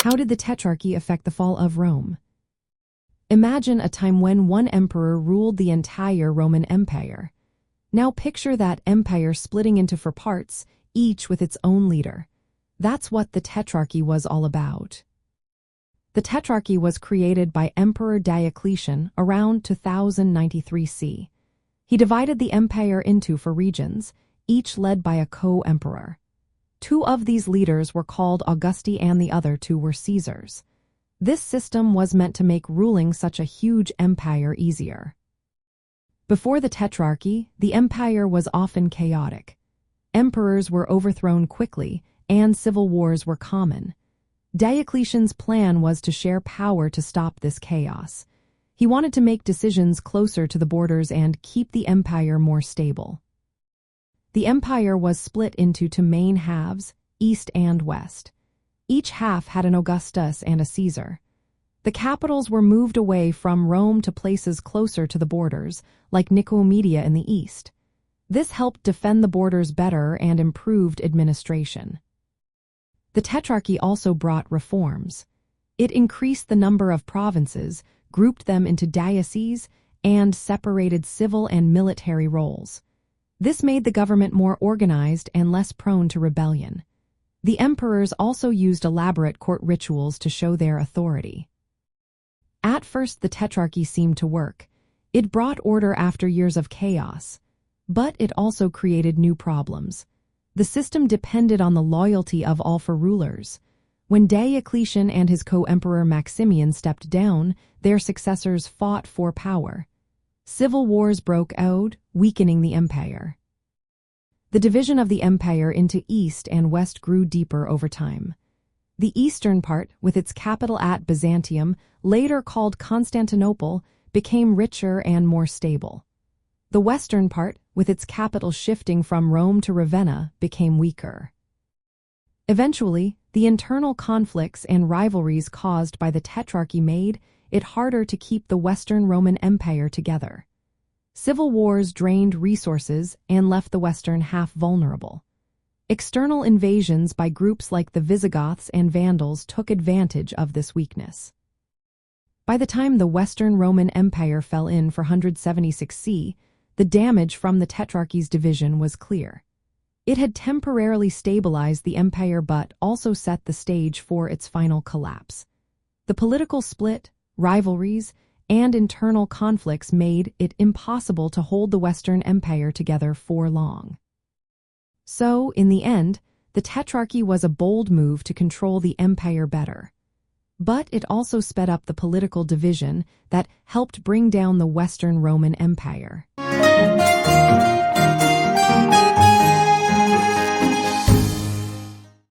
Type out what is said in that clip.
How did the Tetrarchy affect the fall of Rome? Imagine a time when one emperor ruled the entire Roman Empire. Now picture that empire splitting into four parts, each with its own leader. That's what the Tetrarchy was all about. The Tetrarchy was created by Emperor Diocletian around 2093 C. He divided the empire into four regions, each led by a co-emperor. Two of these leaders were called Augusti and the other two were Caesars. This system was meant to make ruling such a huge empire easier. Before the Tetrarchy, the empire was often chaotic. Emperors were overthrown quickly, and civil wars were common. Diocletian's plan was to share power to stop this chaos. He wanted to make decisions closer to the borders and keep the empire more stable. The empire was split into two main halves, east and west. Each half had an Augustus and a Caesar. The capitals were moved away from Rome to places closer to the borders, like Nicomedia in the east. This helped defend the borders better and improved administration. The Tetrarchy also brought reforms. It increased the number of provinces, grouped them into dioceses, and separated civil and military roles. This made the government more organized and less prone to rebellion. The emperors also used elaborate court rituals to show their authority. At first, the Tetrarchy seemed to work. It brought order after years of chaos. But it also created new problems. The system depended on the loyalty of all four rulers. When Diocletian and his co-emperor Maximian stepped down, their successors fought for power. Civil wars broke out, weakening the empire. The division of the empire into east and west grew deeper over time. The eastern part, with its capital at Byzantium, later called Constantinople, became richer and more stable. The western part, with its capital shifting from Rome to Ravenna, became weaker. Eventually, the internal conflicts and rivalries caused by the Tetrarchy made it harder to keep the Western Roman Empire together. Civil wars drained resources and left the western half vulnerable. External invasions by groups like the Visigoths and Vandals took advantage of this weakness. By the time the Western Roman Empire fell in 476 C, the damage from the Tetrarchy's division was clear. It had temporarily stabilized the empire but also set the stage for its final collapse. The political split, rivalries, and internal conflicts made it impossible to hold the Western Empire together for long. So, in the end, the Tetrarchy was a bold move to control the empire better. But it also sped up the political division that helped bring down the Western Roman Empire.